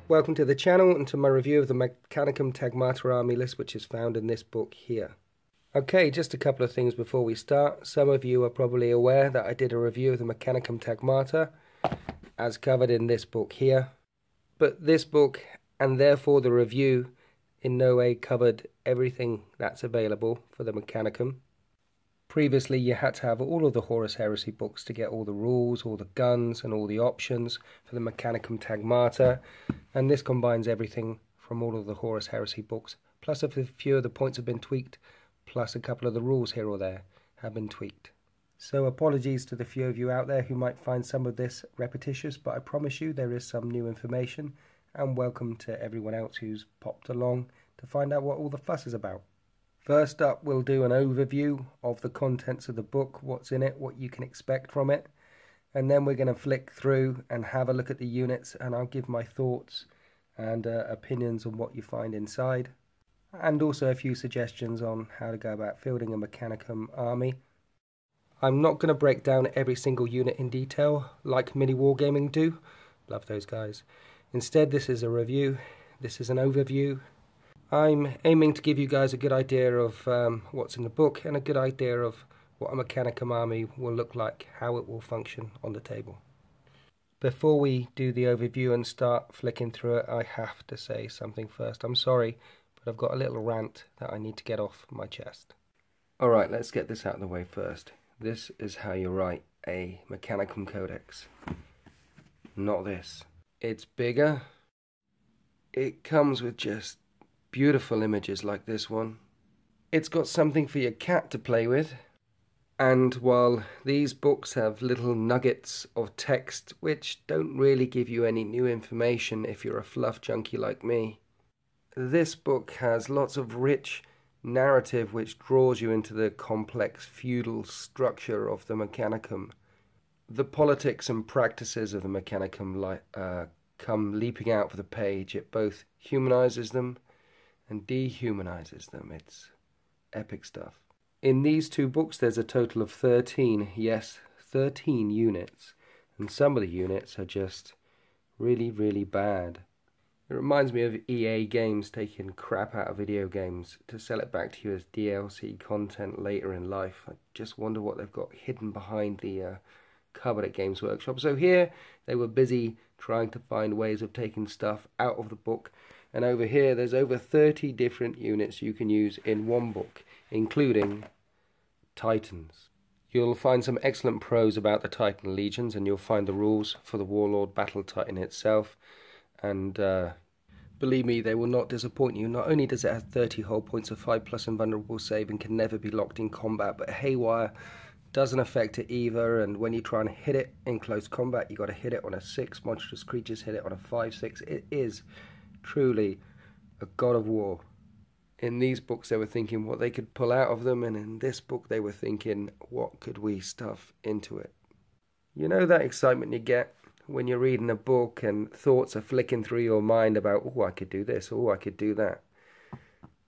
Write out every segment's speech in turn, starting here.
Welcome to the channel and to my review of the Mechanicum Taghmata army list, which is found in this book here. Okay, just a couple of things before we start. Some of you are probably aware that I did a review of the Mechanicum Taghmata as covered in this book here. But this book, and therefore the review, in no way covered everything that's available for the Mechanicum. Previously, you had to have all of the Horus Heresy books to get all the rules, all the guns, and all the options for the Mechanicum Taghmata, and this combines everything from all of the Horus Heresy books, plus a few of the points have been tweaked, plus a couple of the rules here or there have been tweaked. So apologies to the few of you out there who might find some of this repetitious, but I promise you there is some new information, and welcome to everyone else who's popped along to find out what all the fuss is about. First up, we'll do an overview of the contents of the book, what's in it, what you can expect from it, and then we're going to flick through and have a look at the units, and I'll give my thoughts and opinions on what you find inside, and also a few suggestions on how to go about fielding a Mechanicum army. I'm not going to break down every single unit in detail like Mini Wargaming do, love those guys. Instead, this is a review, this is an overview. I'm aiming to give you guys a good idea of what's in the book and a good idea of what a Mechanicum army will look like, how it will function on the table. Before we do the overview and start flicking through it, I have to say something first. I'm sorry, but I've got a little rant that I need to get off my chest. Alright, let's get this out of the way first. This is how you write a Mechanicum codex. Not this. It's bigger. It comes with just beautiful images like this one. It's got something for your cat to play with. And while these books have little nuggets of text which don't really give you any new information if you're a fluff junkie like me, this book has lots of rich narrative which draws you into the complex feudal structure of the Mechanicum. The politics and practices of the Mechanicum come leaping out for the page. It both humanizes them and dehumanizes them. It's epic stuff. In these two books there's a total of 13, yes, 13 units, and some of the units are just really, really bad. It reminds me of EA Games taking crap out of video games to sell it back to you as DLC content later in life. I just wonder what they've got hidden behind the cupboard at Games Workshop. So here they were busy trying to find ways of taking stuff out of the book, and over here there's over 30 different units you can use in one book, including Titans. You'll find some excellent prose about the Titan legions, and you'll find the rules for the Warlord Battle Titan itself, and believe me, they will not disappoint you. Not only does it have 30 hull points of 5+ invulnerable save and can never be locked in combat, but Haywire doesn't affect it either, and when you try and hit it in close combat, you got to hit it on a 6, monstrous creatures hit it on a 5/6. It is truly a god of war. In these books they were thinking what they could pull out of them, and in this book they were thinking what could we stuff into it. You know that excitement you get when you're reading a book and thoughts are flicking through your mind about, oh, I could do this, oh, I could do that.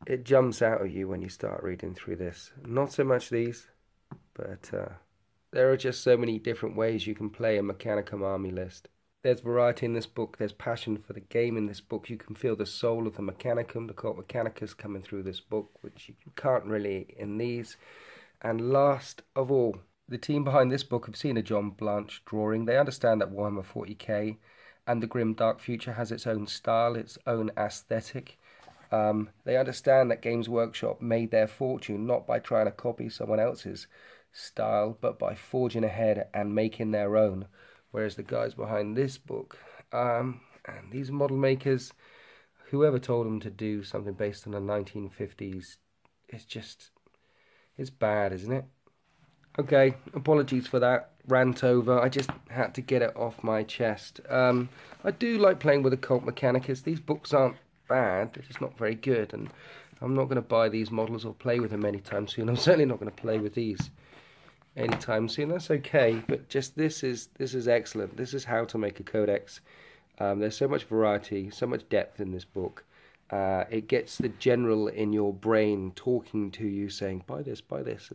It jumps out at you when you start reading through this. Not so much these, but there are just so many different ways you can play a Mechanicum army list. There's variety in this book, there's passion for the game in this book. You can feel the soul of the Mechanicum, the cult Mechanicus, coming through this book, which you can't really in these. And last of all, the team behind this book have seen a John Blanche drawing. They understand that Warhammer 40k and the grim dark future has its own style, its own aesthetic. They understand that Games Workshop made their fortune not by trying to copy someone else's style, but by forging ahead and making their own. Whereas the guys behind this book, and these model makers, whoever told them to do something based on the 1950s, it's bad, isn't it? Okay, apologies for that rant over. I just had to get it off my chest. I do like playing with the Cult Mechanicus. These books aren't bad, they're just not very good, and I'm not going to buy these models or play with them anytime soon. I'm certainly not going to play with these anytime soon. That's okay, but just this is excellent. This is how to make a codex. There's so much variety, so much depth in this book. It gets the general in your brain talking to you, saying buy this,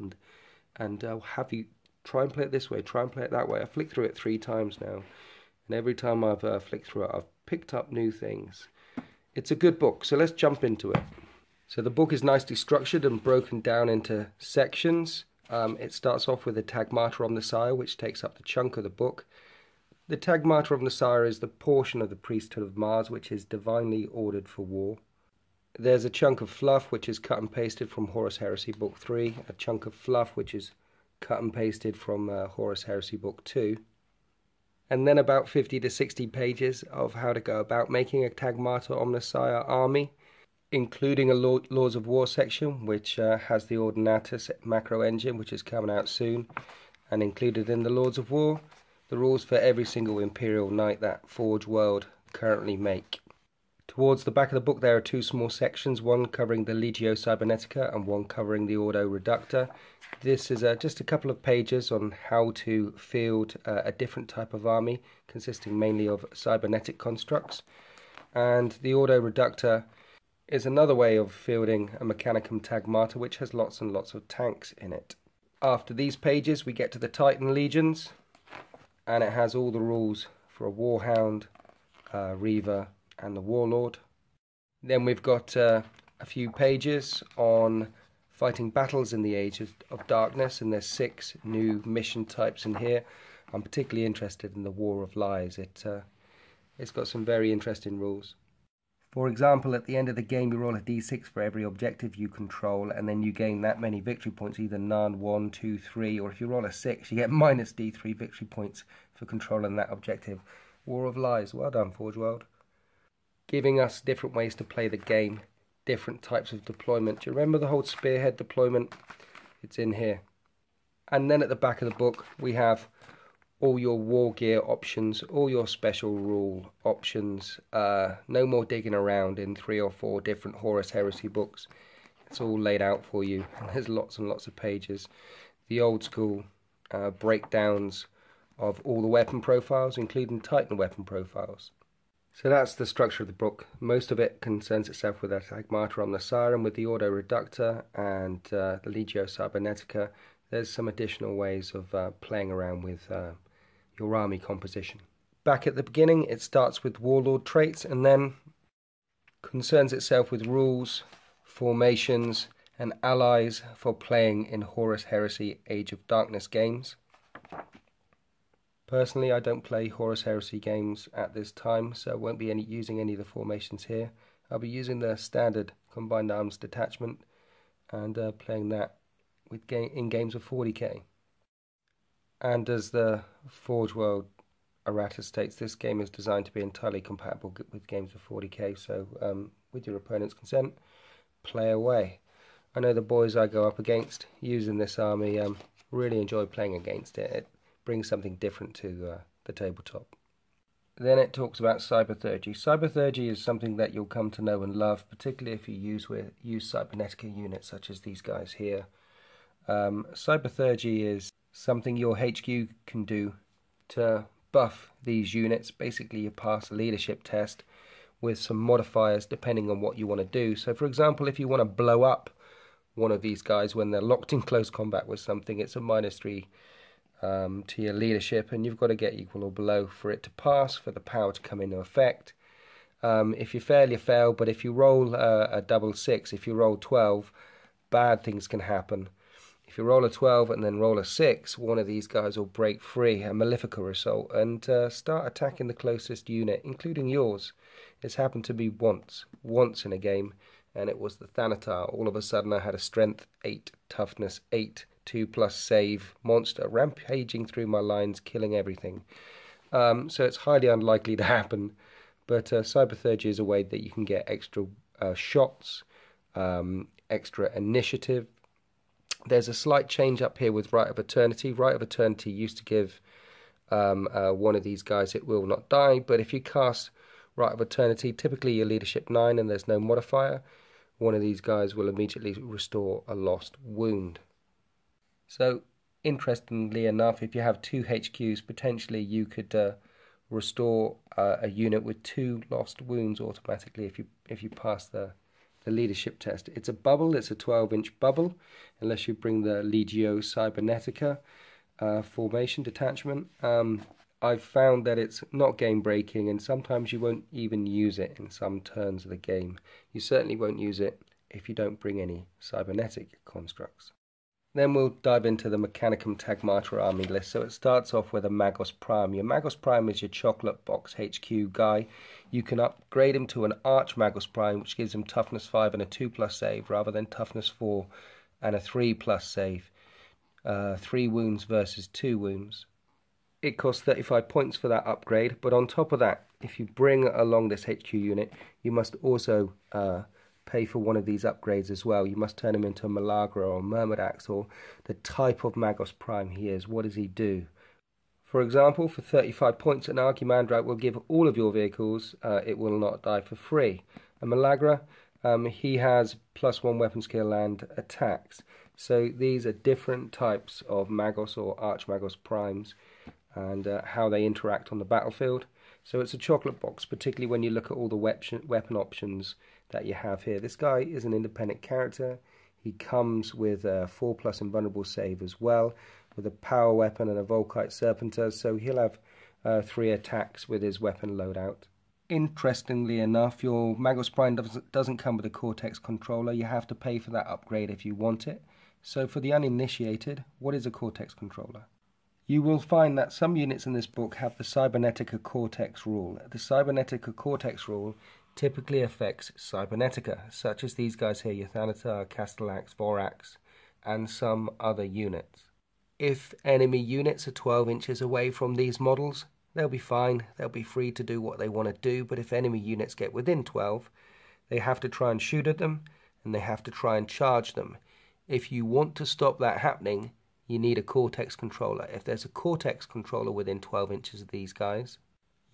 and I'll have you try and play it this way, try and play it that way. I flicked through it 3 times now, and every time I've flicked through it, I've picked up new things. It's a good book, so let's jump into it. So the book is nicely structured and broken down into sections. It starts off with the Taghmata Omnissiah, which takes up the chunk of the book. The Taghmata Omnissiah is the portion of the priesthood of Mars which is divinely ordered for war. There's a chunk of fluff which is cut and pasted from Horus Heresy Book 3, a chunk of fluff which is cut and pasted from Horus Heresy Book 2, and then about 50 to 60 pages of how to go about making a Taghmata Omnissiah army, including a Laws of War section which has the Ordinatus macro engine which is coming out soon, and included in the Lords of War, the rules for every single Imperial Knight that Forge World currently make. Towards the back of the book there are two small sections, one covering the Legio Cybernetica and one covering the Ordo Reducta. This is just a couple of pages on how to field a different type of army, consisting mainly of cybernetic constructs. And the Ordo Reducta is another way of fielding a Mechanicum Taghmata, which has lots and lots of tanks in it. After these pages we get to the Titan Legions, and it has all the rules for a Warhound, Reaver and the Warlord. Then we've got a few pages on fighting battles in the Age of Darkness, and there's 6 new mission types in here. I'm particularly interested in the War of Lies. It's got some very interesting rules. For example, at the end of the game you roll a d6 for every objective you control, and then you gain that many victory points, either none, 1, 2, 3, or if you roll a 6 you get minus d3 victory points for controlling that objective. War of Lies, well done Forge World. Giving us different ways to play the game, different types of deployment. Do you remember the whole spearhead deployment? It's in here. And then at the back of the book we have all your war gear options, all your special rule options. No more digging around in 3 or 4 different Horus Heresy books. It's all laid out for you, and there's lots and lots of pages. The old school breakdowns of all the weapon profiles, including Titan weapon profiles. So that's the structure of the book. Most of it concerns itself with the Taghmata Omnissiah and with the Ordo Reducta and the Legio Cybernetica. There's some additional ways of playing around with your army composition. Back at the beginning it starts with Warlord traits and then concerns itself with rules, formations and allies for playing in Horus Heresy Age of Darkness games. Personally, I don't play Horus Heresy games at this time, so I won't be using any of the formations here. I'll be using the standard Combined Arms Detachment and playing that in games of 40k. And as the Forge World errata states, this game is designed to be entirely compatible with games of 40k, so with your opponent's consent, play away. I know the boys I go up against using this army really enjoy playing against it. It brings something different to the tabletop. Then it talks about cybertheurgy. Cybertheurgy is something that you'll come to know and love, particularly if you use cybernetica units such as these guys here. Cybertheurgy is something your HQ can do to buff these units. Basically you pass a leadership test with some modifiers depending on what you want to do. So for example, if you want to blow up one of these guys when they're locked in close combat with something, it's a -3 to your leadership, and you've got to get equal or below for it to pass, for the power to come into effect. If you fail, you fail, but if you roll a double 6, if you roll 12, bad things can happen. If you roll a 12 and then roll a 6, one of these guys will break free, a Malefica assault, and start attacking the closest unit, including yours. It's happened to me once in a game, and it was the Thanatar. All of a sudden I had a strength 8, toughness 8, 2+ save monster rampaging through my lines, killing everything. So it's highly unlikely to happen, but cybertheurgy is a way that you can get extra shots, extra initiative. There's a slight change up here with Rite of Eternity. Rite of Eternity used to give one of these guys it will not die, but if you cast Rite of Eternity, typically your leadership 9 and there's no modifier, one of these guys will immediately restore a lost wound. So interestingly enough, if you have 2 HQs, potentially you could restore a unit with 2 lost wounds automatically if you pass the leadership test. It's a bubble, it's a 12-inch bubble, unless you bring the Legio Cybernetica formation detachment. I've found that it's not game breaking, and sometimes you won't even use it in some turns of the game. You certainly won't use it if you don't bring any cybernetic constructs. Then we'll dive into the Mechanicum Taghmata army list. So it starts off with a Magos Prime. Your Magos Prime is your chocolate box HQ guy. You can upgrade him to an Arch Magos Prime, which gives him toughness 5 and a 2+ save, rather than toughness 4 and a 3+ save. 3 wounds versus 2 wounds. It costs 35 points for that upgrade, but on top of that, if you bring along this HQ unit, you must also pay for one of these upgrades as well. You must turn him into a Malagra or Myrmidax, or the type of Magos Prime he is. What does he do? For example, for 35 points, an Archimandrite will give all of your vehicles, it will not die for free. A Malagra, he has +1 weapon skill and attacks. So these are different types of Magos or Archmagos Primes, and how they interact on the battlefield. So it's a chocolate box, particularly when you look at all the weapon options that you have here. This guy is an independent character. He comes with a 4+ invulnerable save as well, with a power weapon and a Volkite Serpentor, so he'll have 3 attacks with his weapon loadout. Interestingly enough, your Magos Prime doesn't come with a Cortex controller. You have to pay for that upgrade if you want it. So for the uninitiated, what is a Cortex controller? You will find that some units in this book have the Cybernetica Cortex rule. The Cybernetica Cortex rule typically affects Cybernetica, such as these guys here, your Thanatar, Castellax, Vorax, and some other units. If enemy units are 12 inches away from these models, they'll be fine, they'll be free to do what they want to do, but if enemy units get within 12, they have to try and shoot at them, and they have to try and charge them. If you want to stop that happening, you need a Cortex controller. If there's a Cortex controller within 12 inches of these guys,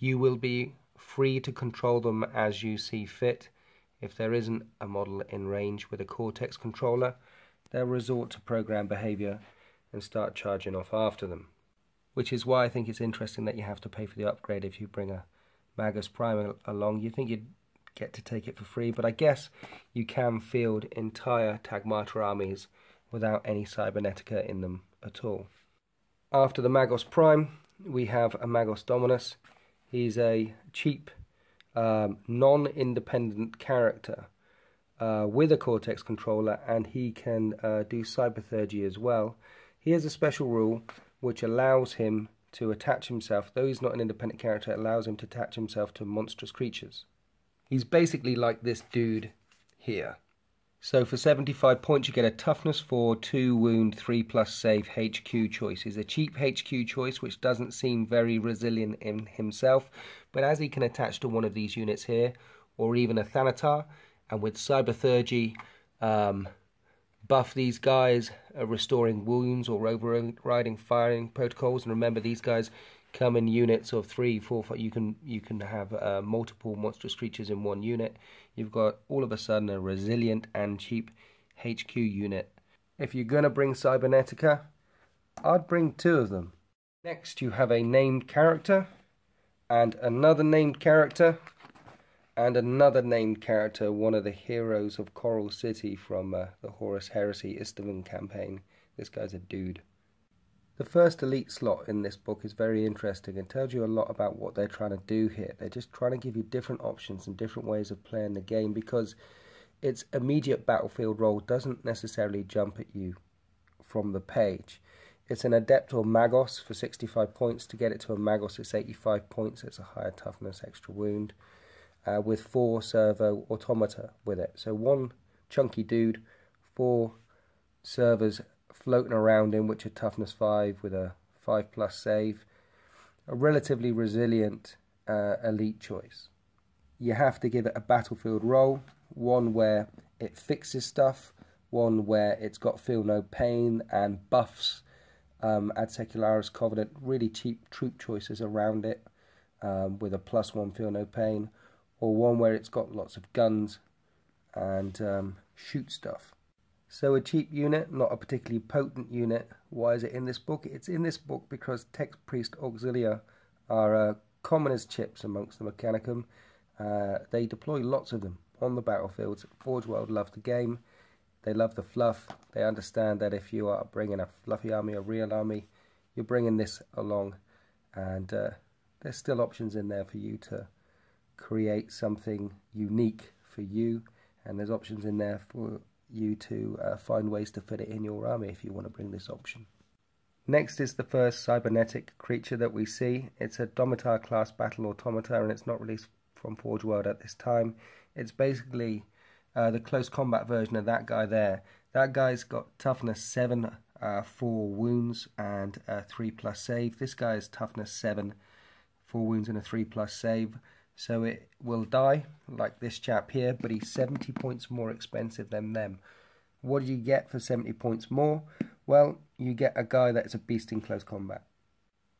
you will be free to control them as you see fit. If there isn't a model in range with a Cortex controller, they'll resort to program behavior and start charging off after them. Which is why I think it's interesting that you have to pay for the upgrade if you bring a Magos Prime along. You think you'd get to take it for free, but I guess you can field entire Taghmata armies without any Cybernetica in them at all. After the Magos Prime, we have a Magos Dominus. He's a cheap, non-independent character with a Cortex controller, and he can do Cybertheurgy as well. He has a special rule which allows him to attach himself, though he's not an independent character, it allows him to attach himself to monstrous creatures. He's basically like this dude here. So for 75 points you get a toughness 4, 2 wound, 3+ save HQ choice. He's a cheap HQ choice which doesn't seem very resilient in himself, but as he can attach to one of these units here, or even a Thanatar, and with Cybertheurgy, buff these guys, restoring wounds or overriding firing protocols. And remember, these guys come in units of 3, 4, 5. You can have multiple monstrous creatures in one unit. You've got all of a sudden a resilient and cheap HQ unit. If you're going to bring Cybernetica, I'd bring 2 of them. Next you have a named character, and another named character, and another named character, one of the heroes of Coral City from the Horus Heresy Istvan campaign. This guy's a dude. The first elite slot in this book is very interesting and tells you a lot about what they're trying to do here. They're just trying to give you different options and different ways of playing the game, because its immediate battlefield role doesn't necessarily jump at you from the page. It's an Adept or Magos for 65 points. To get it to a Magos, it's 85 points. It's a higher toughness, extra wound, with 4 servo automata with it. So 1 chunky dude, 4 servers floating around him, which are toughness 5 with a 5+ save. A relatively resilient elite choice. You have to give it a battlefield role, one where it fixes stuff, one where it's got Feel No Pain and buffs Ad Secularis Covenant, really cheap troop choices around it, with a +1 Feel No Pain, or one where it's got lots of guns and shoot stuff. So a cheap unit, not a particularly potent unit. Why is it in this book? It's in this book because Text Priest Auxilia are common as chips amongst the Mechanicum. They deploy lots of them on the battlefields. Forge World love the game. They love the fluff. They understand that if you are bringing a fluffy army, a real army, you're bringing this along, and there's still options in there for you to create something unique for you, and there's options in there for you to find ways to fit it in your army if you want to bring this option. Next is the first cybernetic creature that we see. It's a Domitar class battle automata, and it's not released from Forge World at this time. It's basically the close combat version of that guy there. That guy's got toughness 7, 4 wounds, and 3+ save. This guy is toughness 7, 4 wounds, and a 3+ save. So it will die like this chap here, but he's 70 points more expensive than them. What do you get for 70 points more? Well, you get a guy that's a beast in close combat.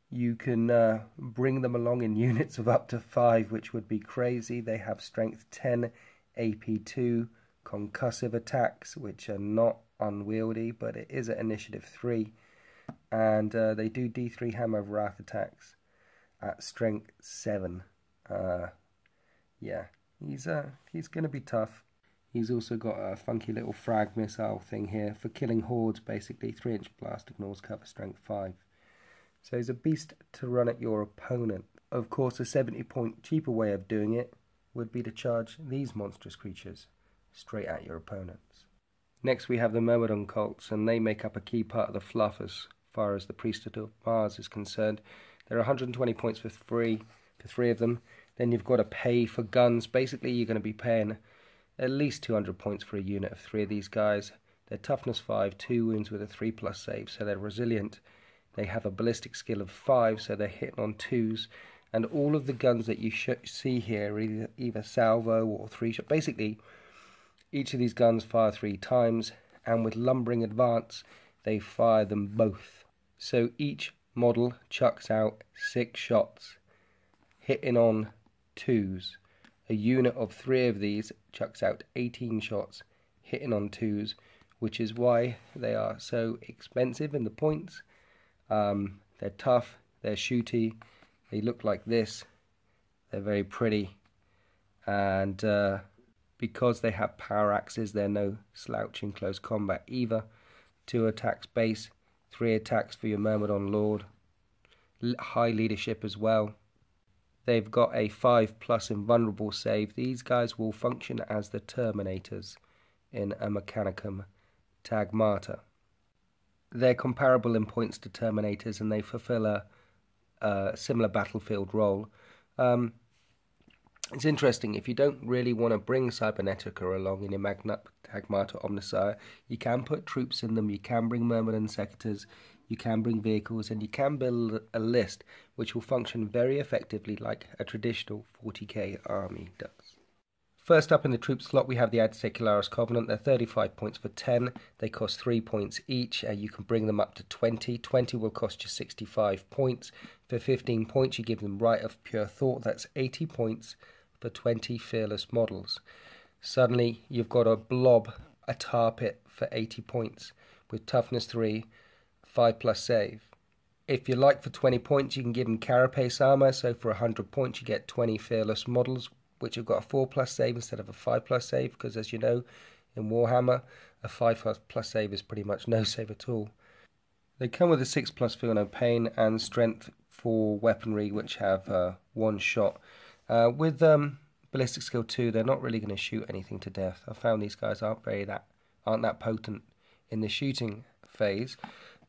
You can bring them along in units of up to 5, which would be crazy. They have strength 10, AP 2, concussive attacks, which are not unwieldy, but it is at initiative 3. And they do D3 Hammer of Wrath attacks at strength 7. Yeah, he's going to be tough. He's also got a funky little frag missile thing here for killing hordes, basically. 3-inch blast, ignores cover, strength 5. So he's a beast to run at your opponent. Of course, a 70-point cheaper way of doing it would be to charge these monstrous creatures straight at your opponents. Next we have the Myrmidon cults, and they make up a key part of the fluff as far as the Priesthood of Mars is concerned. There are 120 points for 3 of them. Then you've got to pay for guns. Basically, you're going to be paying at least 200 points for a unit of 3 of these guys. They're toughness 5, 2 wounds with a 3+ save, so they're resilient. They have a ballistic skill of 5, so they're hitting on 2s. And all of the guns that you see here are either salvo or 3-shot. Basically, each of these guns fire 3 times, and with lumbering advance, they fire them both. So each model chucks out 6 shots, hitting on 2s. A unit of 3 of these chucks out 18 shots, hitting on 2s, which is why they are so expensive in the points. They're tough, they're shooty, they look like this, they're very pretty, and because they have power axes, they're no slouch in close combat either. 2 attacks base, 3 attacks for your Myrmidon Lord, high leadership as well. They've got a 5+ invulnerable save. These guys will function as the Terminators in a Mechanicum Taghmata. They're comparable in points to Terminators, and they fulfill a similar battlefield role. It's interesting, if you don't really want to bring Cybernetica along in your Taghmata Omnissiah, you can put troops in them, you can bring Myrmidon Secators, you can bring vehicles, and you can build a list which will function very effectively like a traditional 40k army does. First up in the troop slot we have the Ad-Secularis Covenant. They're 35 points for 10. They cost 3 points each. You can bring them up to 20. 20 will cost you 65 points. For 15 points you give them Right of Pure Thought. That's 80 points for 20 fearless models. Suddenly you've got a blob, a tar pit for 80 points with toughness 3, 5+ save. If you like, for 20 points you can give them Carapace armor, so for 100 points you get 20 fearless models which have got a 4+ save instead of a 5+ save, because as you know in Warhammer a 5+ save is pretty much no save at all. They come with a 6+ Feel No Pain and strength 4 weaponry which have 1 shot. With ballistic skill 2 they're not really going to shoot anything to death. I found these guys aren't that potent in the shooting phase.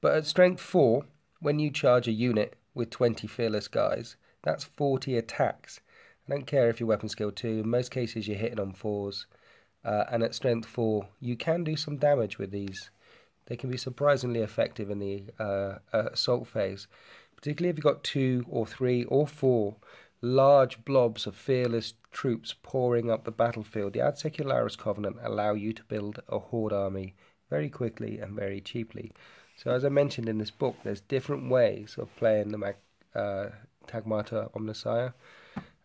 But at strength 4, when you charge a unit with 20 fearless guys, that's 40 attacks. I don't care if you're weapon skill 2, in most cases you're hitting on 4s. And at strength 4, you can do some damage with these. They can be surprisingly effective in the assault phase, particularly if you've got 2 or 3 or 4 large blobs of fearless troops pouring up the battlefield. The Ad-Secularis Covenant allow you to build a horde army very quickly and very cheaply. So as I mentioned in this book, there's different ways of playing the Taghmata Omnissiah.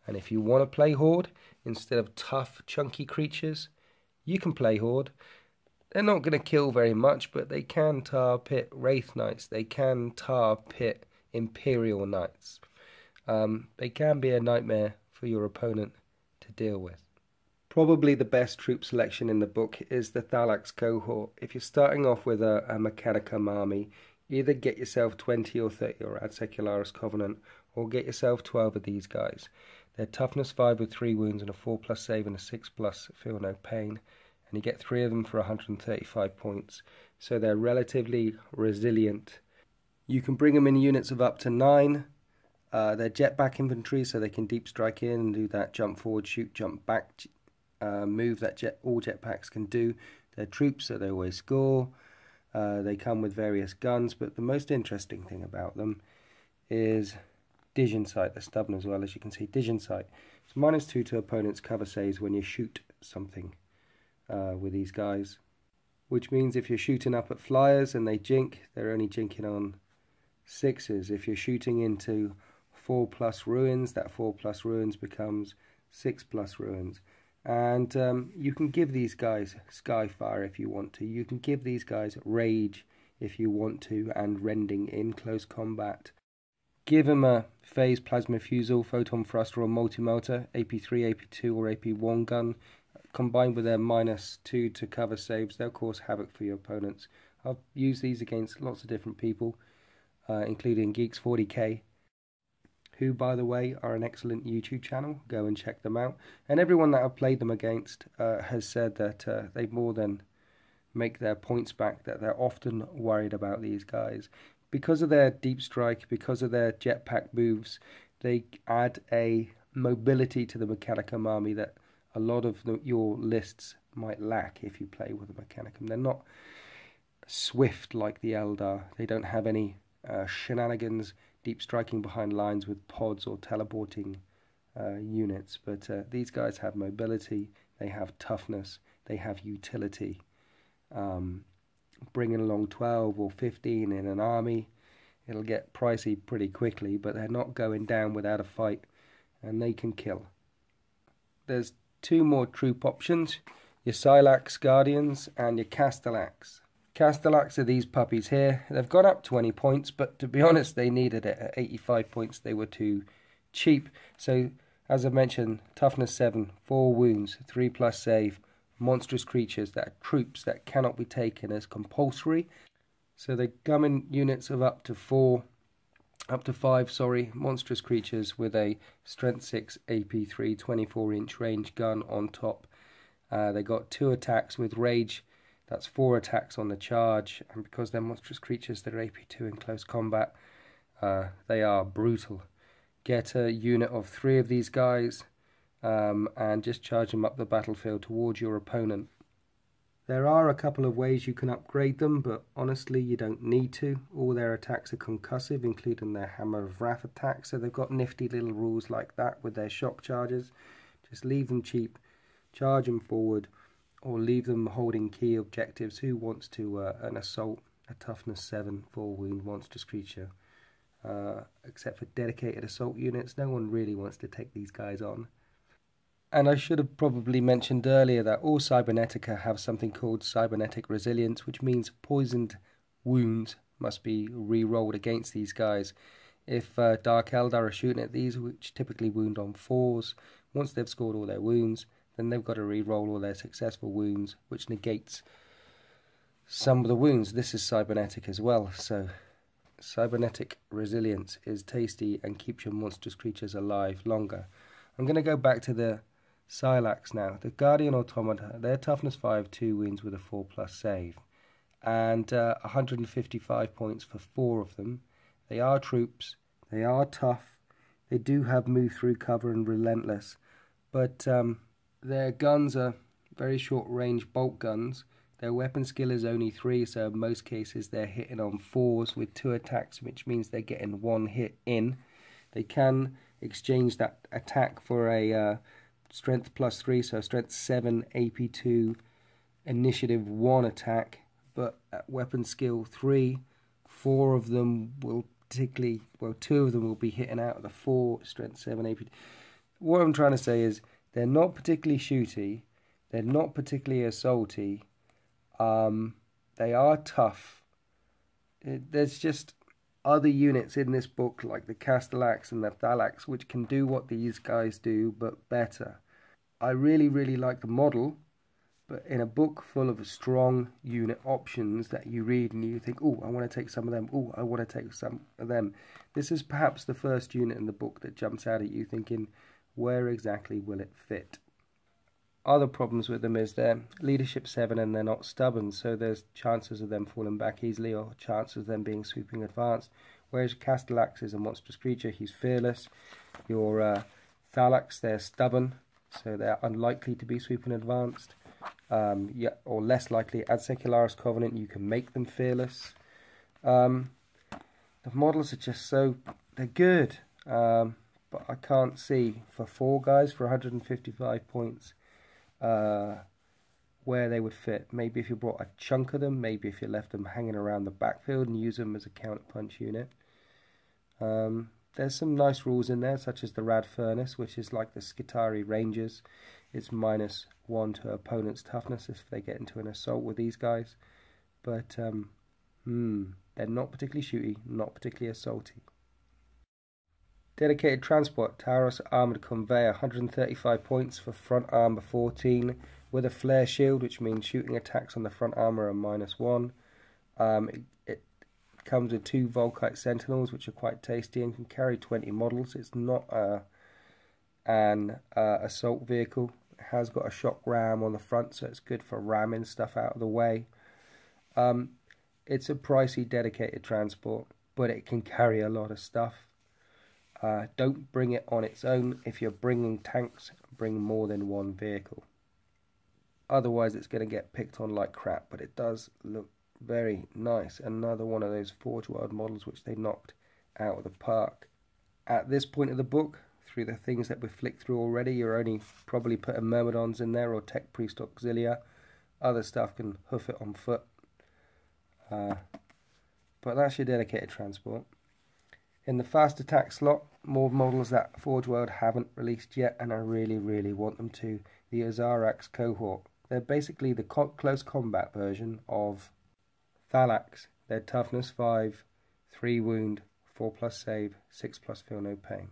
And if you want to play Horde instead of tough, chunky creatures, you can play Horde. They're not going to kill very much, but they can tar pit Wraith Knights. They can tar pit Imperial Knights. They can be a nightmare for your opponent to deal with. Probably the best troop selection in the book is the Thalax cohort. If you're starting off with a Mechanicum army, either get yourself 20 or 30 or Ad-Secularis Covenant, or get yourself 12 of these guys. They're toughness 5 with 3 wounds and a 4+ save and a 6+ feel no pain, and you get 3 of them for 135 points, so they're relatively resilient. You can bring them in units of up to 9. They're jetpack infantry, so they can deep strike in and do that jump forward, shoot, jump back move that all jetpacks can do. They're troops, so they always score. They come with various guns, but the most interesting thing about them is Dision Sight. They're stubborn as well, as you can see. Dision Sight. It's -2 to opponents' cover saves when you shoot something with these guys, which means if you're shooting up at flyers and they jink, they're only jinking on 6s. If you're shooting into 4+ ruins, that 4+ ruins becomes 6+ ruins. And you can give these guys Skyfire if you want to. You can give these guys Rage if you want to, and Rending in close combat. Give them a Phase Plasma Fusel, Photon Thruster or Multi-Melter, AP3, AP2 or AP1 gun. Combined with their -2 to cover saves, they'll cause havoc for your opponents. I've used these against lots of different people, including Geeks40k, who, by the way, are an excellent YouTube channel. Go and check them out. And everyone that I've played them against has said that they more than make their points back, that they're often worried about these guys. Because of their deep strike, because of their jetpack moves, they add a mobility to the Mechanicum army that a lot of your lists might lack if you play with the Mechanicum. They're not swift like the Eldar. They don't have any shenanigans, deep striking behind lines with pods or teleporting units, but these guys have mobility, they have toughness, they have utility. Bringing along 12 or 15 in an army, it'll get pricey pretty quickly, but they're not going down without a fight, and they can kill. There's 2 more troop options, your Silax Guardians and your Castellax. Castellax are these puppies here. They've gone up 20 points, but to be honest, they needed it. At 85 points, they were too cheap. So, as I mentioned, toughness 7, 4 wounds, 3+ save, monstrous creatures that are troops that cannot be taken as compulsory. So they come in units of up to 5, monstrous creatures with a strength 6 AP3 24-inch range gun on top. They got 2 attacks with rage. That's 4 attacks on the charge, and because they're monstrous creatures, they're AP2 in close combat. They are brutal. Get a unit of 3 of these guys and just charge them up the battlefield towards your opponent. There are a couple of ways you can upgrade them, but honestly you don't need to. All their attacks are concussive, including their Hammer of Wrath attack, so they've got nifty little rules like that with their shock charges. Just leave them cheap, charge them forward, or leave them holding key objectives. Who wants to an assault, a toughness 7, 4 wound monstrous creature? Except for dedicated assault units, no one really wants to take these guys on. And I should have probably mentioned earlier that all Cybernetica have something called cybernetic resilience, which means poisoned wounds must be re-rolled against these guys. If Dark Eldar are shooting at these, which typically wound on 4s, once they've scored all their wounds, then they've got to re-roll all their successful wounds, which negates some of the wounds. This is cybernetic as well, so cybernetic resilience is tasty and keeps your monstrous creatures alive longer. I'm going to go back to the Silax now. The Guardian Automata, their toughness 5, 2 wounds with a 4+ save, and 155 points for 4 of them. They are troops, they are tough, they do have move through cover and relentless, but their guns are very short range bolt guns. Their weapon skill is only 3, so in most cases they're hitting on 4s with 2 attacks, which means they're getting 1 hit in. They can exchange that attack for a strength +3, so strength 7 AP2 initiative 1 attack, but at weapon skill 3, 4 of them will particularly, well, 2 of them will be hitting out of the 4 strength 7 AP2. What I'm trying to say is they're not particularly shooty, they're not particularly assaulty, they are tough. There's just other units in this book like the Castellax and the Thalax which can do what these guys do but better. I really like the model. But in a book full of strong unit options that you read and you think, oh, I want to take some of them, oh, I want to take some of them, this is perhaps the first unit in the book that jumps out at you thinking, where exactly will it fit? Other problems with them is they're leadership 7 and they're not stubborn, so there's chances of them falling back easily or chances of them being sweeping advanced. Whereas Castellax is a monstrous creature, he's fearless. Your Thalax, they're stubborn, so they're unlikely to be sweeping advanced. Yeah, or less likely. Ad Secularis Covenant, you can make them fearless. The models are just so, they're good, but I can't see for 4 guys for 155 points where they would fit. Maybe if you brought a chunk of them, maybe if you left them hanging around the backfield and use them as a counter-punch unit. There's some nice rules in there, such as the Rad Furnace, which is like the Skitari Rangers. It's -1 to opponent's toughness if they get into an assault with these guys. But they're not particularly shooty, not particularly assaulty. Dedicated Transport, Taurus Armoured Conveyor, 135 points for front armour 14, with a flare shield, which means shooting attacks on the front armour are -1. It comes with 2 Volkite Sentinels, which are quite tasty and can carry 20 models. It's not an assault vehicle. It has got a shock ram on the front, so it's good for ramming stuff out of the way. It's a pricey dedicated transport, but it can carry a lot of stuff. Don't bring it on its own. If you're bringing tanks, bring more than 1 vehicle. Otherwise it's going to get picked on like crap, but it does look very nice. Another one of those Forge World models which they knocked out of the park. At this point of the book, through the things that we've flicked through already, you're only probably putting Myrmidons in there or Tech Priest Auxilia. Other stuff can hoof it on foot. But that's your dedicated transport. In the fast attack slot, more models that Forge World haven't released yet, and I really, really want them to. The Azarax cohort. They're basically the close combat version of Thalax. They're toughness 5, 3 wound, 4+ save, 6+ feel no pain.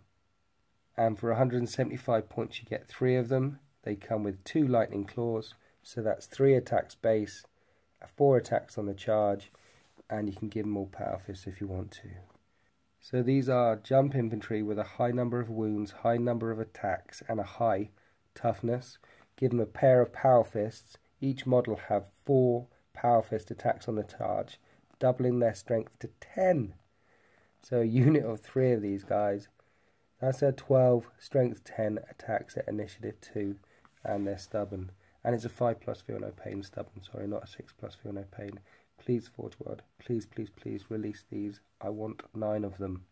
And for 175 points you get 3 of them. They come with 2 lightning claws, so that's 3 attacks base, 4 attacks on the charge, and you can give them all power fists if you want to. So these are jump infantry with a high number of wounds, high number of attacks, and a high toughness. Give them a pair of power fists. Each model have 4 power fist attacks on the charge, doubling their strength to 10. So a unit of 3 of these guys, that's a 12, strength 10, attacks at initiative 2, and they're stubborn. And it's a 5+ feel no pain stubborn, sorry, not a 6+ feel no pain. Please, Forge World, please, please, please release these. I want 9 of them.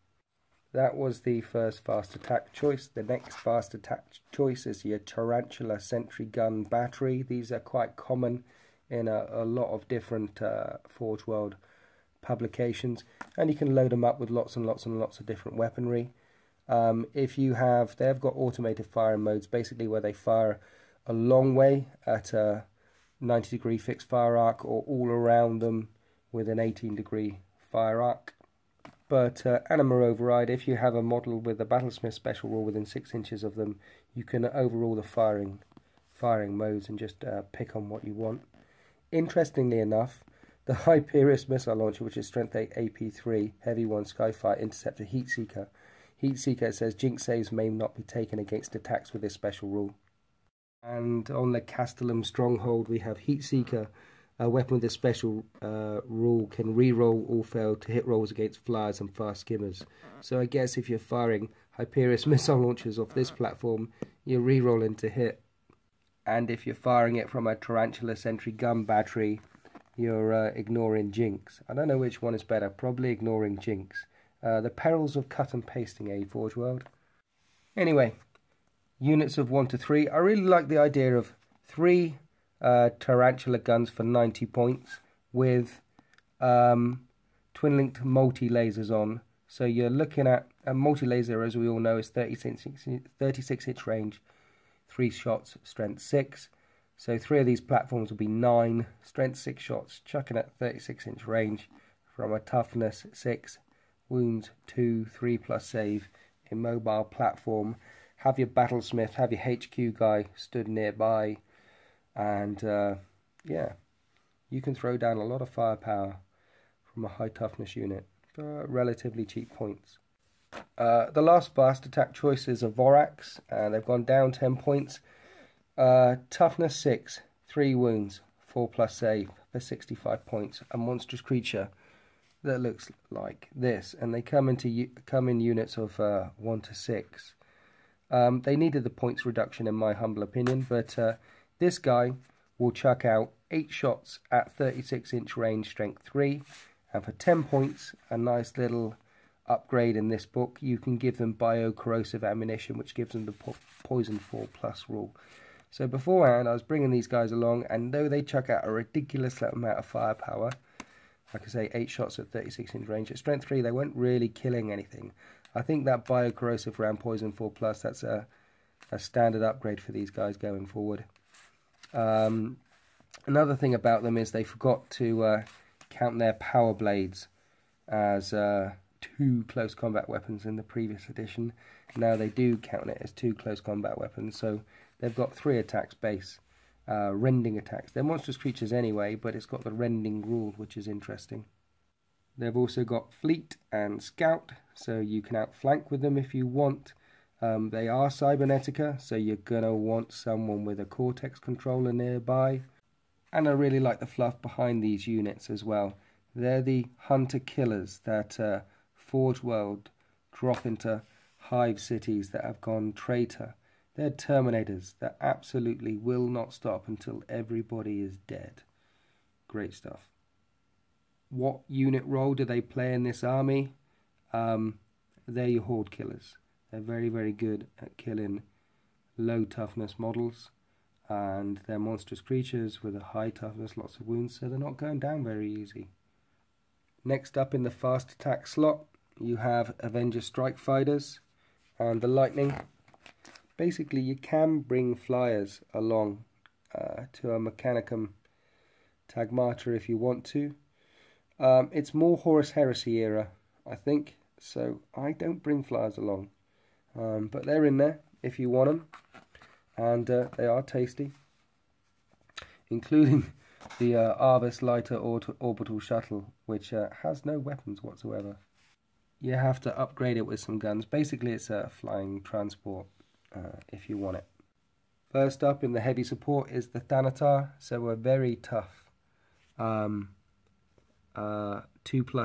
That was the first fast attack choice. The next fast attack choice is your Tarantula Sentry Gun Battery. These are quite common in a lot of different Forge World publications, and you can load them up with lots and lots and lots of different weaponry. If you have, they've got automated firing modes, basically where they fire a long way at a 90-degree fixed fire arc, or all around them with an 18-degree fire arc. But Anima Override, if you have a model with a Battlesmith special rule within 6 inches of them, you can overrule the firing modes and just pick on what you want. Interestingly enough, the Hyperius missile launcher, which is strength 8 AP3, heavy 1 Skyfire Interceptor Heatseeker. Heatseeker says Jinx saves may not be taken against attacks with this special rule. And on the Castellum Stronghold we have Heatseeker, a weapon with a special rule, can re-roll all failed to hit rolls against flyers and fast skimmers. So I guess if you're firing Hyperius missile launchers off this platform, you're re-rolling to hit. And if you're firing it from a Tarantula Sentry Gun Battery, you're ignoring Jinx. I don't know which one is better, probably ignoring Jinx. The perils of cut and pasting, Forge World? Anyway, units of 1 to 3. I really like the idea of 3 Tarantula guns for 90 points with twin-linked multi-lasers on. So you're looking at a multi-laser, as we all know, is 36 hit range, 3 shots, strength 6. So 3 of these platforms will be 9, strength 6 shots, chucking at 36-inch range from a toughness 6, wounds 2, 3+ save, immobile platform. Have your Battlesmith, have your HQ guy stood nearby. And yeah, you can throw down a lot of firepower from a high toughness unit for relatively cheap points. The last fast attack choices are Vorax, and they've gone down 10 points. Toughness 6, 3 wounds, 4+ save for 65 points. A monstrous creature that looks like this, and they come in units of 1 to 6. They needed the points reduction in my humble opinion, but this guy will chuck out 8 shots at 36-inch range, strength 3, and for 10 points, a nice little upgrade in this book. You can give them bio-corrosive ammunition, which gives them the poison 4+ rule. So beforehand, I was bringing these guys along, and though they chuck out a ridiculous amount of firepower, like I say, 8 shots at 36-inch range, at strength 3, they weren't really killing anything. I think that bio-corrosive round poison 4+, that's a standard upgrade for these guys going forward. Another thing about them is they forgot to count their power blades as 2 close combat weapons in the previous edition. Now they do count it as 2 close combat weapons, so they've got 3 attacks base, rending attacks. They're monstrous creatures anyway, but it's got the rending rule, which is interesting. They've also got fleet and scout, so you can outflank with them if you want. They are cybernetica, so you're gonna want someone with a cortex controller nearby. And I really like the fluff behind these units as well. They're the hunter-killers that Forge World drop into hive cities that have gone traitor. They're terminators that absolutely will not stop until everybody is dead. Great stuff. What unit role do they play in this army? They're your horde killers. They're very, very good at killing low toughness models. And they're monstrous creatures with a high toughness, lots of wounds, so they're not going down very easy. Next up in the fast attack slot, you have Avenger Strike Fighters and the Lightning. Basically, you can bring flyers along to a Mechanicum Taghmata if you want to. It's more Horus Heresy era, I think, so I don't bring flyers along. But they're in there if you want them. And they are tasty, including the Arvis Lighter Orbital Shuttle, which has no weapons whatsoever. You have to upgrade it with some guns. Basically, it's a flying transport if you want it. First up in the heavy support is the Thanatar, so a very tough 2+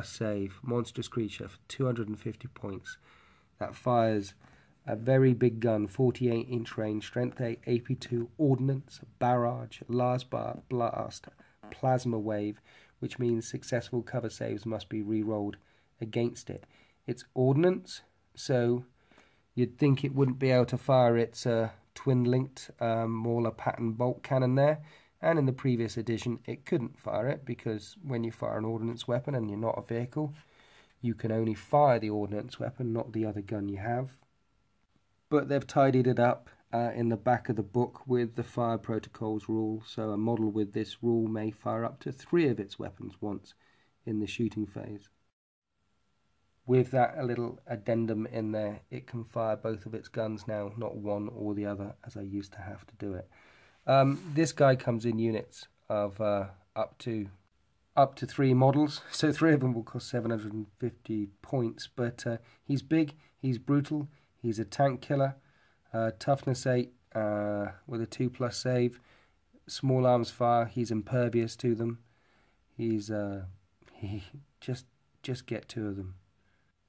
save, monstrous creature for 250 points. That fires a very big gun, 48-inch range, strength 8, AP2, ordnance, barrage, blast, plasma wave, which means successful cover saves must be re-rolled against it. It's ordnance, so you'd think it wouldn't be able to fire its twin-linked Mauler pattern bolt cannon there, and in the previous edition it couldn't fire it, because when you fire an ordnance weapon and you're not a vehicle, you can only fire the ordnance weapon, not the other gun you have. But they've tidied it up in the back of the book with the fire protocols rule, so a model with this rule may fire up to 3 of its weapons once in the shooting phase. With that a little addendum in there, it can fire both of its guns now, not one or the other, as I used to have to do it. This guy comes in units of up to 3 models, so 3 of them will cost 750 points, but he's big, he's brutal, he's a tank killer, toughness 8 with a 2+ save, small arms fire, he's impervious to them, he's just get 2 of them.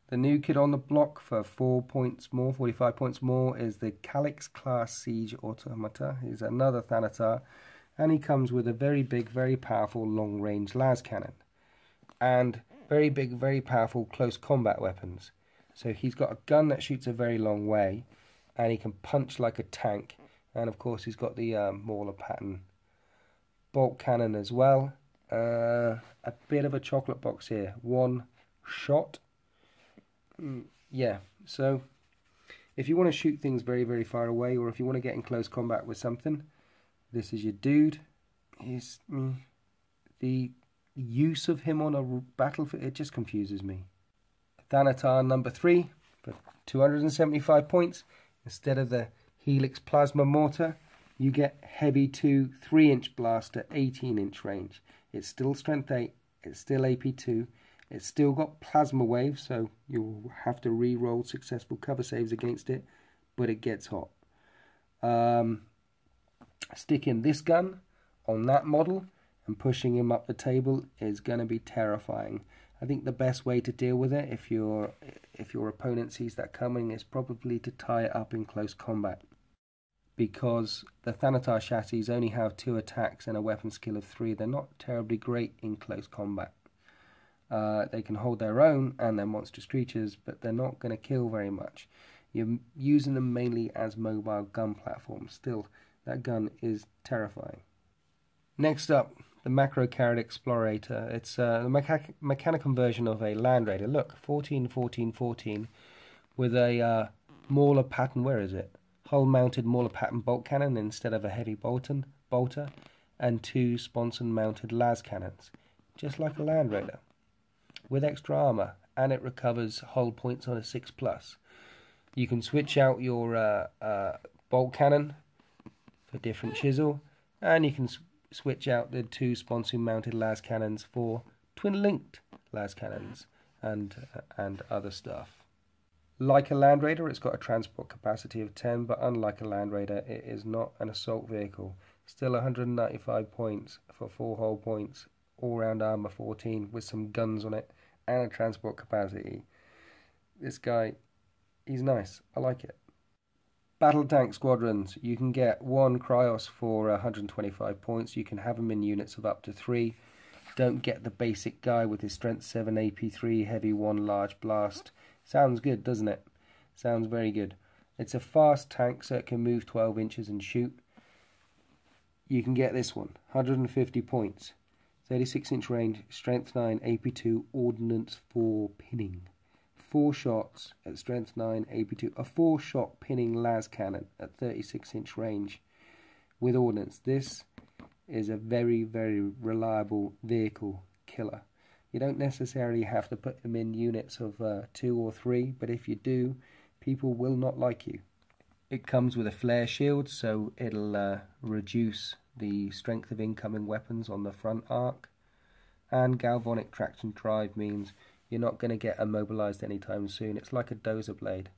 The new kid on the block for 4 points more, 45 points more, is the Calyx class Siege Automata. He's another Thanatar, and he comes with a very big, very powerful long-range las cannon, and very big, very powerful close combat weapons. So he's got a gun that shoots a very long way, and he can punch like a tank, and of course he's got the Mauler pattern bolt cannon as well. A bit of a chocolate box here, 1 shot. Yeah, so if you want to shoot things very, very far away, or if you want to get in close combat with something, this is your dude. The use of him on a battlefield, it just confuses me. Thanatar number 3 for 275 points. Instead of the Helix Plasma Mortar, You get heavy 2 3-inch blaster, 18-inch range. It's still strength 8, it's still AP2, it's still got plasma waves, so you'll have to re-roll successful cover saves against it, but it gets hot. Sticking this gun on that model and pushing him up the table is going to be terrifying. I think the best way to deal with it, if your opponent sees that coming, is probably to tie it up in close combat. Because the Thanatar chassis only have 2 attacks and a weapon skill of 3. They're not terribly great in close combat. They can hold their own and they're monstrous creatures, but they're not going to kill very much. You're using them mainly as mobile gun platforms. Still, that gun is terrifying. Next up, the Macro Carrot Explorator. It's the Mechanicum version of a Land Raider. Look, 14, 14, 14 with a Mauler pattern. Where is it? Hull-mounted Mauler pattern bolt cannon instead of a heavy bolter, and 2 sponson-mounted las cannons, just like a Land Raider, with extra armor, and it recovers hull points on a 6+. You can switch out your bolt cannon for different chisel, and you can switch out the 2 sponson-mounted las cannons for twin-linked las cannons and other stuff. Like a Land Raider, it's got a transport capacity of 10, but unlike a Land Raider, it is not an assault vehicle. Still 195 points for 4 hull points, all-round armor 14 with some guns on it, and a transport capacity. This guy, he's nice. I like it. Battle Tank Squadrons. You can get 1 Cryos for 125 points. You can have them in units of up to 3. Don't get the basic guy with his strength 7 AP3, heavy 1 large blast. Sounds good, doesn't it? Sounds very good. It's a fast tank, so it can move 12 inches and shoot. You can get this one, 150 points. 36-inch range, strength 9, AP2, ordnance 4 pinning. 4 shots at strength 9, AP2. A 4-shot pinning las cannon at 36-inch range with ordnance. This is a very, very reliable vehicle killer. You don't necessarily have to put them in units of 2 or 3, but if you do, people will not like you. It comes with a flare shield, so it'll reduce the strength of incoming weapons on the front arc. And galvanic traction drive means you're not going to get immobilized anytime soon. It's like a dozer blade.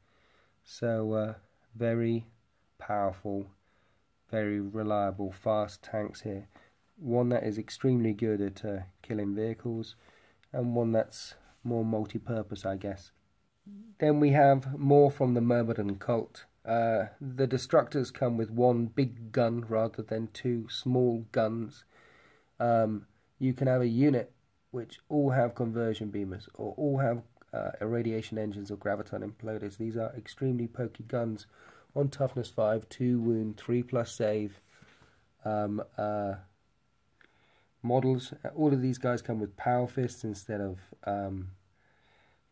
So very powerful, very reliable, fast tanks here. One that is extremely good at killing vehicles, and one that's more multi-purpose, I guess. Then we have more from the Myrmidon cult. The Destructors come with 1 big gun rather than 2 small guns. You can have a unit which all have conversion beamers, or all have irradiation engines or graviton imploders. These are extremely pokey guns on toughness 5, 2 wound, 3+ save. Models. All of these guys come with power fists instead of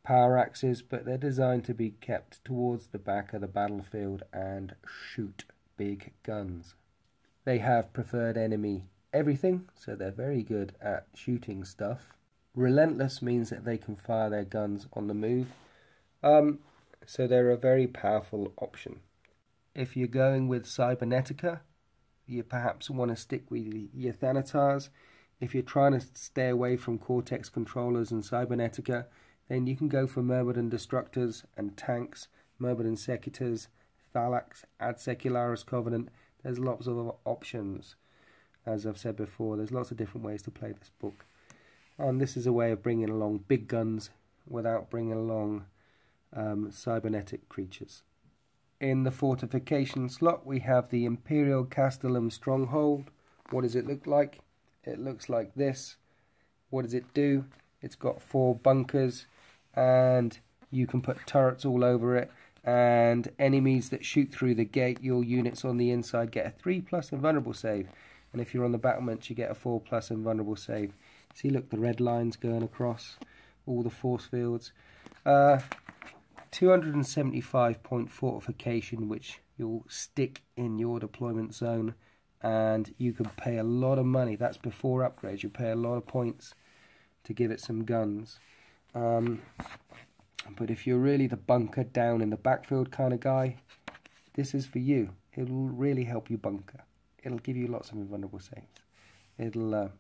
power axes, but they're designed to be kept towards the back of the battlefield and shoot big guns. They have preferred enemy everything, so they're very good at shooting stuff. Relentless means that they can fire their guns on the move, so they're a very powerful option. If you're going with Cybernetica, you perhaps want to stick with your Thanatars. If you're trying to stay away from Cortex controllers and Cybernetica, then you can go for Myrmidon Destructors and tanks, Myrmidon Secutors, Thalax, Ad Secularis Covenant. There's lots of options. As I've said before, there's lots of different ways to play this book. And this is a way of bringing along big guns without bringing along cybernetic creatures. In the fortification slot, we have the Imperial Castellum Stronghold. What does it look like? It looks like this. What does it do? It's got 4 bunkers, and you can put turrets all over it, and enemies that shoot through the gate, your units on the inside get a 3+ invulnerable save, and if you're on the battlements you get a 4+ invulnerable save. See, look, the red lines going across all the force fields. 275 point fortification, which you'll stick in your deployment zone, and you can pay a lot of money. That's before upgrades. You pay a lot of points to give it some guns. But if you're really the bunker down in the backfield kind of guy, this is for you. It will really help you bunker. it'll give you lots of invulnerable saves. It'll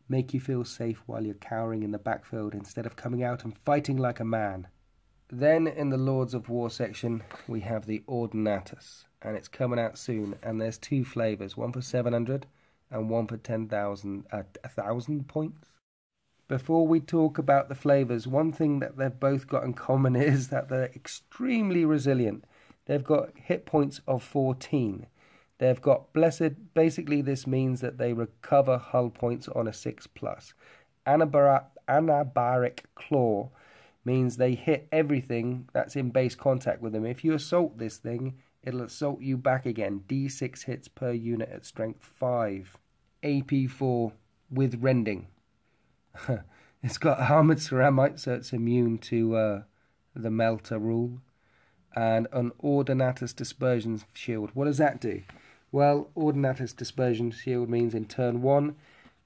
make you feel safe while you're cowering in the backfield instead of coming out and fighting like a man. Then in the Lords of War section we have the Ordinatus, and it's coming out soon, and there's two flavours, one for 700 and one for 10,000, 1,000 points. Before we talk about the flavours, one thing that they've both got in common is that they're extremely resilient. They've got hit points of 14. They've got Blessed. Basically, this means that they recover hull points on a 6+. Anabaric Claw means they hit everything that's in base contact with them. If you assault this thing, it'll assault you back again. D6 hits per unit at strength 5. AP4 with rending. It's got armoured ceramite, so it's immune to the melter rule. And an Ordinatus Dispersion Shield. What does that do? Well, Ordinatus Dispersion Shield means in turn 1,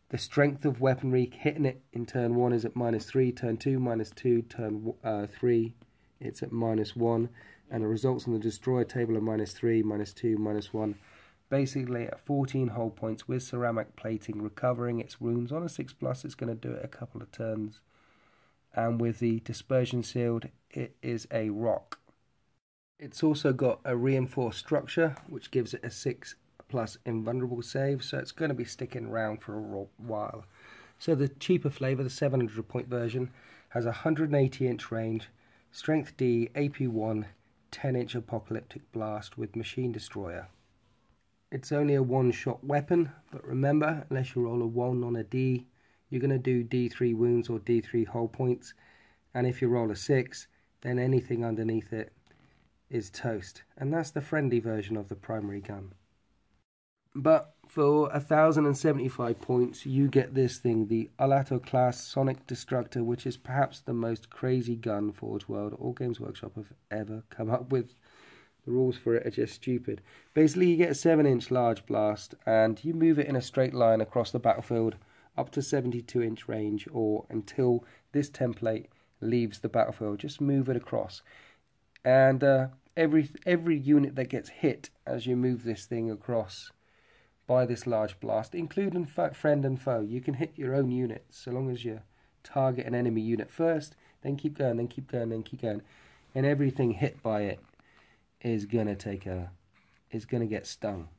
the strength of weaponry hitting it in turn 1 is at -3, turn 2 -2, turn 3 it's at -1, and the results on the destroyer table are -3, -2, -1. Basically at 14 hull points with ceramic plating, recovering its wounds on a 6+, it's going to do it a couple of turns. And with the Dispersion Shield, it is a rock. It's also got a reinforced structure, which gives it a 6+ invulnerable save, so it's going to be sticking around for a while. So the cheaper flavour, the 700 point version, has a 180-inch range, strength D, AP1, 10-inch apocalyptic blast with machine destroyer. It's only a one-shot weapon, but remember, unless you roll a 1 on a D, you're going to do D3 wounds or D3 hull points, and if you roll a 6, then anything underneath it is toast, and that's the friendly version of the primary gun. But for 1,075 points, you get this thing, the Alato class Sonic Destructor, which is perhaps the most crazy gun Forge World or Games Workshop have ever come up with. The rules for it are just stupid. Basically, you get a 7-inch large blast, and you move it in a straight line across the battlefield up to 72-inch range, or until this template leaves the battlefield. Just move it across. And every unit that gets hit as you move this thing across by this large blast, including friend and foe, you can hit your own units so long as you target an enemy unit first, then keep going, then keep going, then keep going, and everything hit by it is gonna get stung,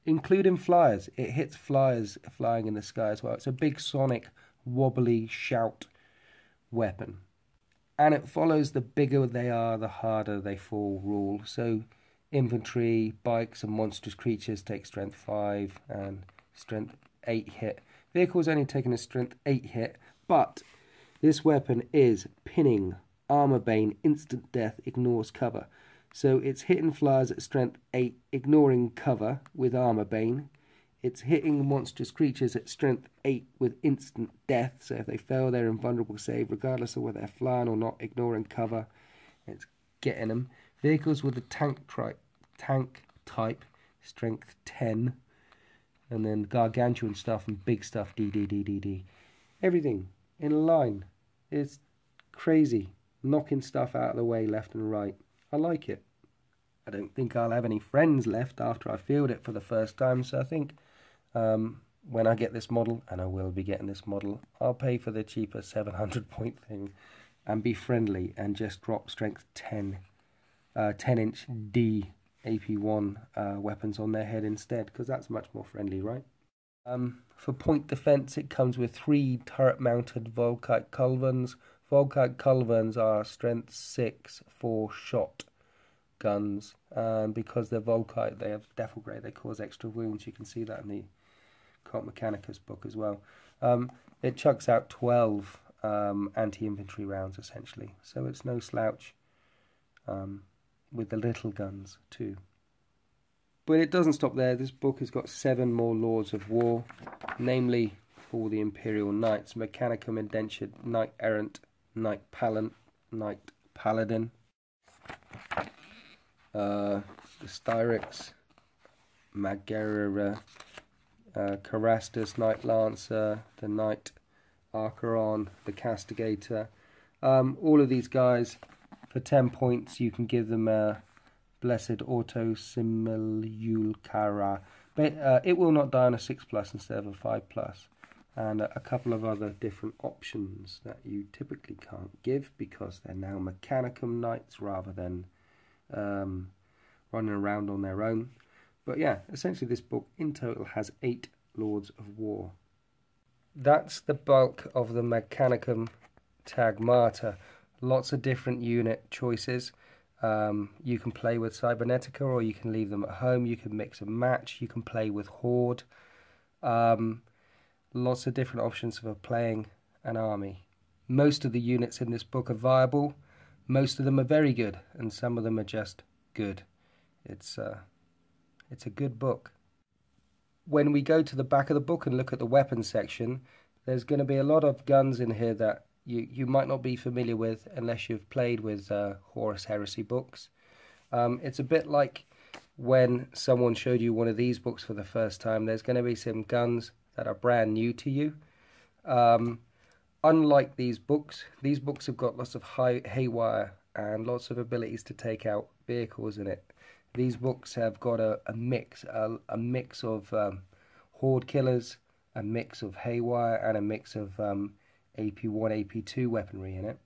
including flyers. It hits flyers flying in the sky as well. It's a big sonic wobbly shout weapon. And it follows the bigger they are, the harder they fall rule. So infantry, bikes and monstrous creatures take strength 5 and strength 8 hit. Vehicles only taking a strength 8 hit, but this weapon is pinning, armor bane, instant death, ignores cover. So it's hitting flyers at strength 8, ignoring cover with armor bane. It's hitting monstrous creatures at strength 8 with instant death, so if they fail their invulnerable save, regardless of whether they're flying or not, ignoring cover, it's getting them. Vehicles with the tank type, strength 10, and then gargantuan stuff and big stuff, D. Everything in a line. It's crazy, knocking stuff out of the way left and right. I like it. I don't think I'll have any friends left after I field it for the first time, so I think when I get this model, and I will be getting this model, I'll pay for the cheaper 700 point thing and be friendly and just drop strength 10, 10-inch D AP1 weapons on their head instead, because that's much more friendly, right? For point defense, it comes with 3 turret-mounted Volkite culverins. Volkite culverins are strength 6 for shot guns, and because they're Volkite, they have Devil Grey, they cause extra wounds. You can see that in the World Mechanicus book as well. It chucks out 12 anti-infantry rounds essentially, so it's no slouch with the little guns too. But it doesn't stop there. This book has got 7 more Lords of War, namely all the Imperial Knights: Mechanicum Indentured, Knight Errant, Knight Paladin, the Styrex, Magera, Carastus, Knight Lancer, the Knight Archeron, the Castigator. All of these guys, for 10 points, you can give them a Blessed Auto Simulacra But it will not die on a 6+ instead of a 5+. And a couple of other different options that you typically can't give because they're now Mechanicum knights rather than running around on their own. But yeah, essentially this book in total has 8 Lords of War. That's the bulk of the Mechanicum Taghmata. Lots of different unit choices. You can play with Cybernetica or you can leave them at home. You can mix and match. You can play with Horde. Lots of different options for playing an army. Most of the units in this book are viable. Most of them are very good, and some of them are just good. It's a good book. When we go to the back of the book and look at the weapons section, there's going to be a lot of guns in here that you might not be familiar with unless you've played with Horus Heresy books. It's a bit like when someone showed you one of these books for the first time. There's going to be some guns that are brand new to you. Unlike these books have got lots of haywire and lots of abilities to take out vehicles in it. These books have got a mix of Horde killers, a mix of haywire, and a mix of AP1, AP2 weaponry in it.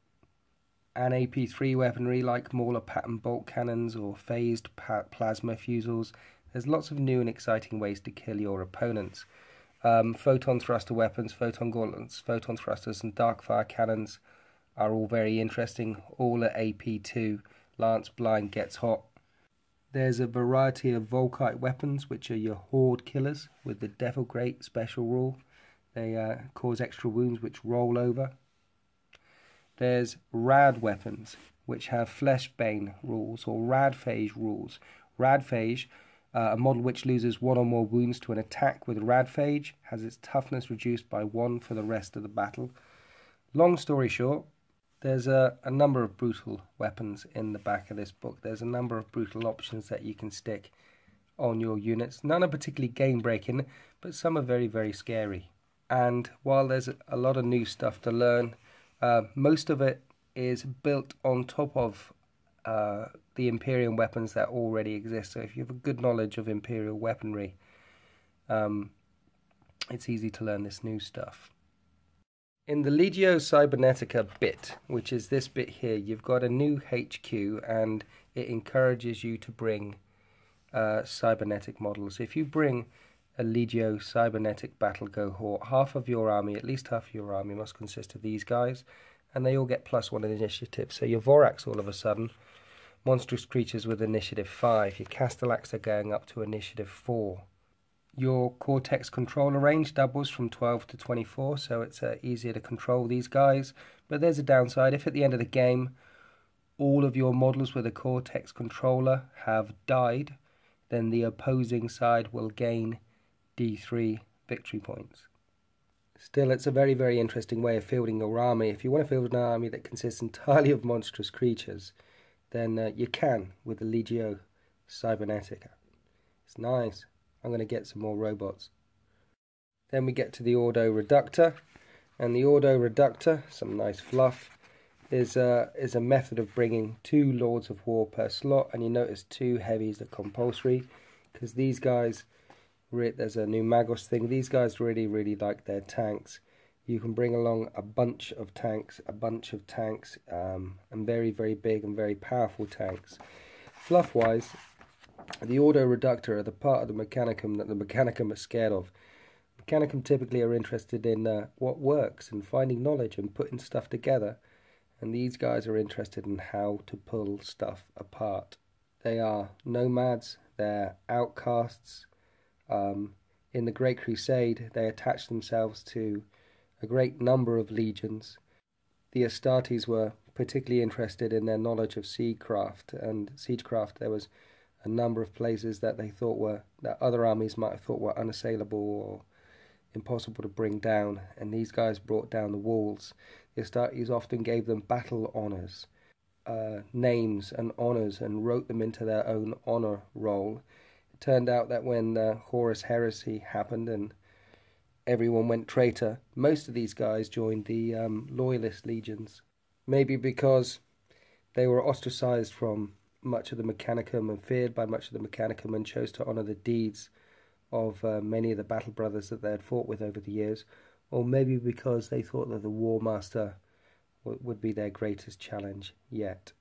And AP3 weaponry like Mauler pattern bolt cannons or phased plasma fusils. There's lots of new and exciting ways to kill your opponents. Photon thruster weapons, photon gauntlets, photon thrusters and dark fire cannons are all very interesting. All at AP2. Lance Blind gets hot. There's a variety of Volkite weapons, which are your Horde killers with the Devil Great special rule. They cause extra wounds which roll over. There's Rad weapons, which have Fleshbane rules or Radphage rules. Radphage, a model which loses 1 or more wounds to an attack with Radphage, has its toughness reduced by 1 for the rest of the battle. Long story short, there's a number of brutal weapons in the back of this book. There's a number of brutal options that you can stick on your units. None are particularly game-breaking, but some are very, very scary. And while there's a lot of new stuff to learn, most of it is built on top of the Imperial weapons that already exist. So if you have a good knowledge of Imperial weaponry, it's easy to learn this new stuff. In the Legio Cybernetica bit, which is this bit here, you've got a new HQ and it encourages you to bring cybernetic models. If you bring a Legio Cybernetic Battle Cohort, half of your army, at least half of your army, must consist of these guys, and they all get +1 initiative. So your Vorax all of a sudden, monstrous creatures with initiative 5. Your Castellax are going up to initiative 4. Your Cortex controller range doubles from 12 to 24, so it's easier to control these guys. But there's a downside. If at the end of the game all of your models with a Cortex controller have died, then the opposing side will gain D3 victory points. Still, it's a very, very interesting way of fielding your army. If you want to field an army that consists entirely of monstrous creatures, then you can with the Legio Cybernetica. It's nice. I'm going to get some more robots. Then we get to the Ordo Reductor, and the Ordo Reductor, some nice fluff, is a method of bringing 2 Lords of War per slot, and you notice 2 heavies are compulsory, because these guys, there's a new Magos thing, these guys really, really like their tanks. You can bring along a bunch of tanks, and very, very big and very powerful tanks. Fluff-wise, the Ordo Reductor are the part of the Mechanicum that the Mechanicum are scared of. Mechanicum typically are interested in what works and finding knowledge and putting stuff together, and these guys are interested in how to pull stuff apart. They are nomads, they're outcasts. In the Great Crusade, they attached themselves to a great number of legions. The Astartes were particularly interested in their knowledge of siegecraft, and siegecraft there was a number of places that they thought that other armies might have thought were unassailable or impossible to bring down, and these guys brought down the walls. The Astartes often gave them battle honours, names and honours, and wrote them into their own honour roll. It turned out that when Horus Heresy happened and everyone went traitor, most of these guys joined the Loyalist legions. Maybe because they were ostracised from much of the Mechanicum and feared by much of the Mechanicum and chose to honour the deeds of many of the battle brothers that they had fought with over the years, or maybe because they thought that the War Master would be their greatest challenge yet.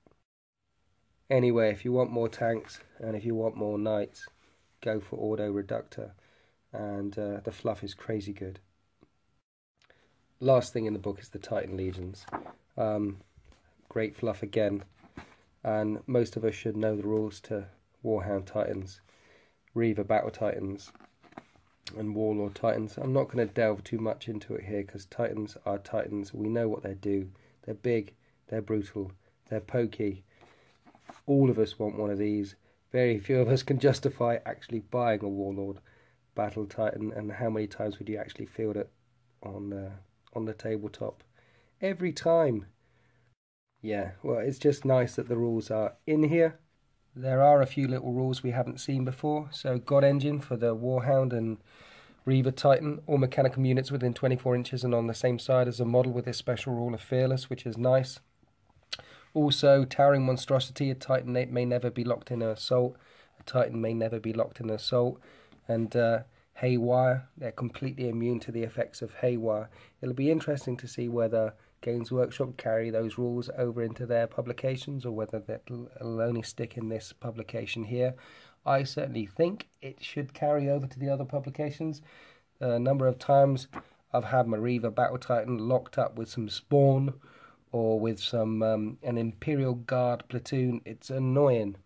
Anyway, if you want more tanks and if you want more knights, go for Auto Reductor, and the fluff is crazy good. Last thing in the book is the Titan Legions. Great fluff again, and most of us should know the rules to Warhound Titans, Reaver Battle Titans, and Warlord Titans. I'm not going to delve too much into it here because Titans are Titans. We know what they do. They're big, they're brutal, they're pokey. All of us want one of these. Very few of us can justify actually buying a Warlord Battle Titan, and how many times would you actually field it on the tabletop? Every time. Yeah, well, it's just nice that the rules are in here. There are a few little rules we haven't seen before. So God Engine for the Warhound and Reaver Titan, all Mechanicum units within 24 inches and on the same side as a model with this special rule of Fearless, which is nice. Also, Towering Monstrosity, a Titan may never be locked in an assault. A Titan may never be locked in an assault. And Haywire, they're completely immune to the effects of Haywire. It'll be interesting to see whether Games Workshop carry those rules over into their publications, or whether it'll only stick in this publication here. I certainly think it should carry over to the other publications. A number of times I've had my Reaver Battle Titan locked up with some Spawn, or with some an Imperial Guard platoon. It's annoying.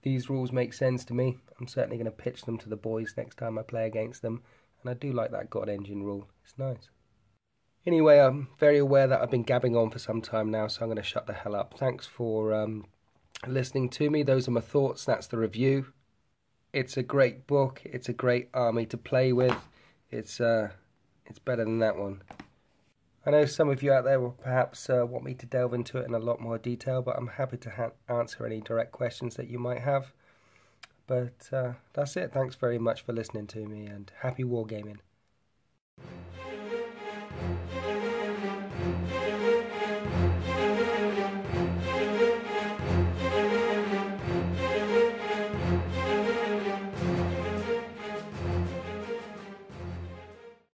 These rules make sense to me. I'm certainly going to pitch them to the boys next time I play against them. And I do like that God Engine rule. It's nice. Anyway, I'm very aware that I've been gabbing on for some time now, so I'm going to shut the hell up. Thanks for listening to me. Those are my thoughts. That's the review. It's a great book. It's a great army to play with. It's better than that one. I know some of you out there will perhaps want me to delve into it in a lot more detail, but I'm happy to answer any direct questions that you might have. But that's it. Thanks very much for listening to me, and happy wargaming.